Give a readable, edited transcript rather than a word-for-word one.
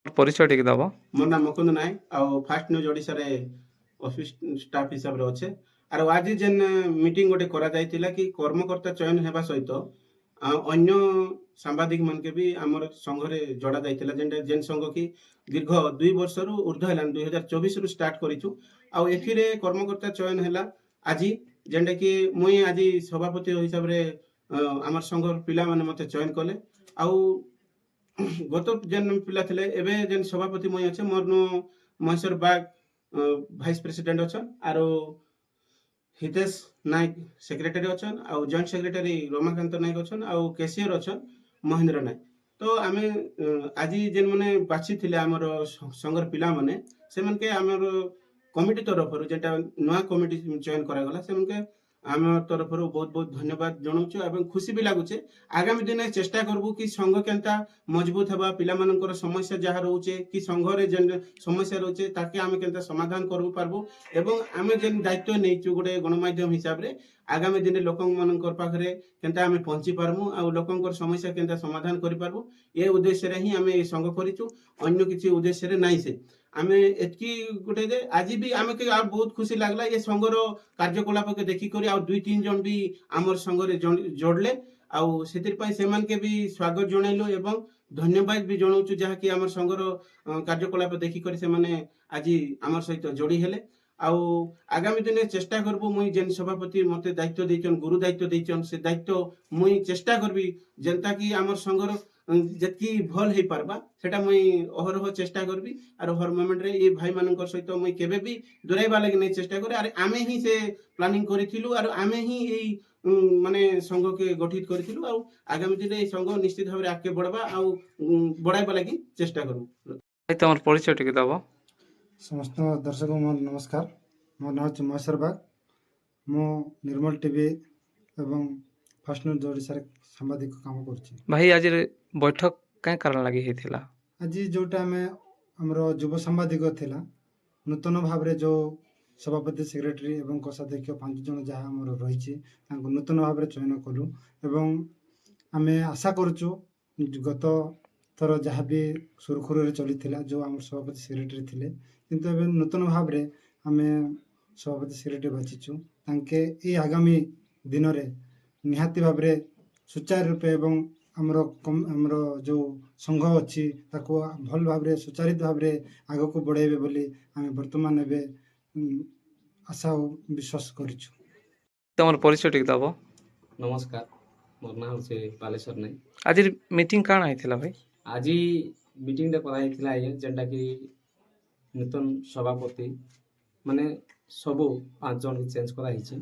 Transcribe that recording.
ପରିଚୟ ଟିକେ ଦବ। ମୋ ନାଁ ମୁକୁନ୍ଦ ନାୟକ ଆଉ ଫାଷ୍ଟ ନ୍ୟୁଜ୍ ଓଡ଼ିଶାରେ ଅଫିସ୍ ଷ୍ଟାଫ୍ ହିସାବରେ ଅଛେ। ଆରୁ ଆଜି ଯେନ୍ ମିଟିଂ ଗୋଟେ କରାଯାଇଥିଲା କି କର୍ମକର୍ତ୍ତା ଚୟନ ହେବା ସହିତ ଅନ୍ୟ ସାମ୍ବାଦିକ ମାନକେ ବି ଆମର ସଂଘରେ ଯୋଡ଼ା ଯାଇଥିଲା ଯେନ୍ ସଂଘ କି ଦୀର୍ଘ 2 ବର୍ଷରୁ ଉର୍ଦ୍ଧ୍ୱ ହେଲାଣି 2024 ରୁ ଷ୍ଟାର୍ଟ କରିଛୁ। ଆଉ ଏଥିରେ କର୍ମକର୍ତ୍ତା ଚୟନ ହେଲା ଆଜି ଯେନ୍ଟା କି ମୁଇଁ ଆଜି ସଭାପତି ହିସାବରେ ଆମର ସଂଘର ପିଲାମାନେ ମତେ ଚୟନ କଲେ। ଆଉ ଗତ ଯେନ୍ ପିଲା ଥିଲେ ଏବେ ଯେନ୍ ସଭାପତି ମୁଇଁ ଅଛେ ମୋରନୁ ମହେଶ୍ୱର ବାଗ ଭାଇସ୍ ପ୍ରେସିଡେଣ୍ଟ ଅଛନ୍ ଆରୁ ହିତେଶ ନାୟକ ସେକ୍ରେଟାରୀ ଅଛନ୍ ଆଉ ଜଏଣ୍ଟ ସେକ୍ରେଟାରୀ ରମାକାନ୍ତ ନାୟକ ଅଛନ୍ ଆଉ କେସିୟର ଅଛନ୍ ମହେନ୍ଦ୍ର ନାୟକ। ତ ଆମେ ଆଜି ଯେନ୍ ମାନେ ବାଛିଥିଲେ ଆମର ସଂଘର ପିଲାମାନେ ସେମାନକେ ଆମର କମିଟି ତରଫରୁ ଯେଟା ନୂଆ କମିଟି ଚୟନ କରାଗଲା ସେମାନକେ ଆମ ତରଫରୁ ବହୁତ ବହୁତ ଧନ୍ୟବାଦ ଜଣାଉଛୁ ଏବଂ ଖୁସି ବି ଲାଗୁଛେ। ଆଗାମୀ ଦିନେ ଚେଷ୍ଟା করবু କି ସଂଘ କେନ୍ତା ମଜବୁତ ହେବା ପିଲାମାନଙ୍କର ସମସ୍ୟା ଯାହା ରହୁଛେ କି ସଂଘରେ ଯେନ୍ ସମସ୍ୟା ରହୁଛେ ତାକେ ଆମେ କେନ୍ତା ସମାଧାନ କରିବୁ ପାରବୁ ଏବଂ ଆମେ ଯେନ୍ ଦାୟିତ୍ୱ ନେଇଛୁ ଗୋଟେ ଗଣମାଧ୍ୟମ ହିସାବରେ ଆଗାମୀ ଦିନେ ଲୋକମାନଙ୍କର ପାଖରେ କେନ୍ତା ଆମେ ପହଞ୍ଚି ପାରମୁ ଆଉ ଲୋକଙ୍କର ସମସ୍ୟା କେନ୍ତା ସମାଧାନ କରିପାରବୁ ଏ ଉଦ୍ଦେଶ୍ୟରେ ହିଁ ଆମେ ଏ ସଂଘ କରିଛୁ। ଅନ୍ୟ କିଛି ଉଦ୍ଦେଶ୍ୟରେ ନାହିଁ ସେ ଆମେ ଏତିକି ଗୋଟେ ଯେ ଆଜି ବି ଆମେ ବହୁତ ଖୁସି ଲାଗଲା ଏ ସଂଘର କାର୍ଯ୍ୟକଳାପକେ ଦେଖିକରି ଆଉ 2-3 ଜଣ ବି ଆମର ସଂଘରେ ଯୋଡ଼ଲେ ଆଉ ସେଥିପାଇଁ ସେମାନକେ ବି ସ୍ୱାଗତ ଜଣାଇଲୁ ଏବଂ ଧନ୍ୟବାଦ ବି ଜଣାଉଛୁ ଯାହାକି ଆମର ସଂଘର କାର୍ଯ୍ୟକଳାପ ଦେଖିକରି ସେମାନେ ଆଜି ଆମର ସହିତ ଯୋଡ଼ି ହେଲେ। ଆଉ ଆଗାମୀ ଦିନେ ଚେଷ୍ଟା করবু মুই যেন সভাপতি মতে দায়িত্ব দিয়েছন গুরু দায়িত্ব দিয়েছন সে দায়িত্ব মুই চেষ্টা করবি যেনতা কি আমার সংঘর যেতকি ভাল হই পারবা সেটা মুই অহরহ চেষ্টা করবি আর হর মোমেন্ট রে এই ভাই মানকৰ সহিত মুই কেবে भी দূরাইবা লাগি নাই চেষ্টা করে আর আমি হি সে প্ল্যানিং করিथिलु আর আমি হি এই মানে সংঘকে গঠিত করিथिलु আর আগামী দিনে এই সংঘ নিশ্চিত ভাবে আগে বড়বা আর বড়াইবা লাগি চেষ্টা করব। ଭାଇ ତମର ପରିଚୟ ଟିକେ ଦବ। ସମସ୍ତ ଦର୍ଶକ ନମସ୍କାର। ମୋ ନାଁ ହେଉଛି ମହେଶ୍ୱର ବାଗ। ମୁଁ ନିର୍ମଳ ଟିଭି ଏବଂ ଫାଷ୍ଟ ନ୍ୟୁଜ୍ ଓଡ଼ିଶାରେ ସାମ୍ବାଦିକ କାମ କରୁଛି। ଭାଇ ଆଜି ବୈଠକ କାଇଁ କାରଣ ଲାଗି ହେଇଥିଲା? ଆଜି ଯେଉଁଟା ଆମର ଯୁବ ସାମ୍ବାଦିକ ଥିଲା ନୂତନ ଭାବରେ ଯେଉଁ ସଭାପତି ସେକ୍ରେଟାରୀ ଏବଂ କୋଷାଧ୍ୟକ୍ଷ 5 ଜଣ ଯାହା ଆମର ରହିଛି ତାଙ୍କୁ ନୂତନ ଭାବରେ ଚୟନ କଲୁ ଏବଂ ଆମେ ଆଶା କରୁଛୁ ଗତ ଥର ଯାହା ବି ସୁରୁଖୁରୁରେ ଚଲିଥିଲା ଯେଉଁ ଆମର ସଭାପତି ସେକ୍ରେଟାରୀ ଥିଲେ କିନ୍ତୁ ଏବେ ନୂତନ ଭାବରେ ଆମେ ସଭାପତି ସେକ୍ରେଟାରୀ ବାଛିଛୁ ତାଙ୍କେ ଏଇ ଆଗାମୀ ଦିନରେ ନିହାତି ଭାବରେ ସୁଚାରୁ ରୂପେ ଏବଂ ଆମର ଯେଉଁ ସଂଘ ଅଛି ତାକୁ ଭଲ ଭାବରେ ସୁଚାରିତ ଭାବରେ ଆଗକୁ ବଢ଼ାଇବେ ବୋଲି ଆମେ ବର୍ତ୍ତମାନ ଏବେ ଆଶା ଓ ବିଶ୍ୱାସ କରିଛୁ। ତମର ପରିଚୟ ଟିକେ ଦବ। ନମସ୍କାର, ମୋର ନାଁ ହେଉଛି ବାଲେଶ୍ୱର ନାୟକ। ଆଜି ମିଟିଂ କାଣା ହେଇଥିଲା ଭାଇ? ଆଜି ମିଟିଂଟା କରାଯାଇଥିଲା ଆଜ୍ଞା ଯେନ୍ଟାକି ନୂତନ ସଭାପତି ମାନେ ସବୁ 5 ଜଣକୁ ଚେଞ୍ଜ କରାହେଇଛି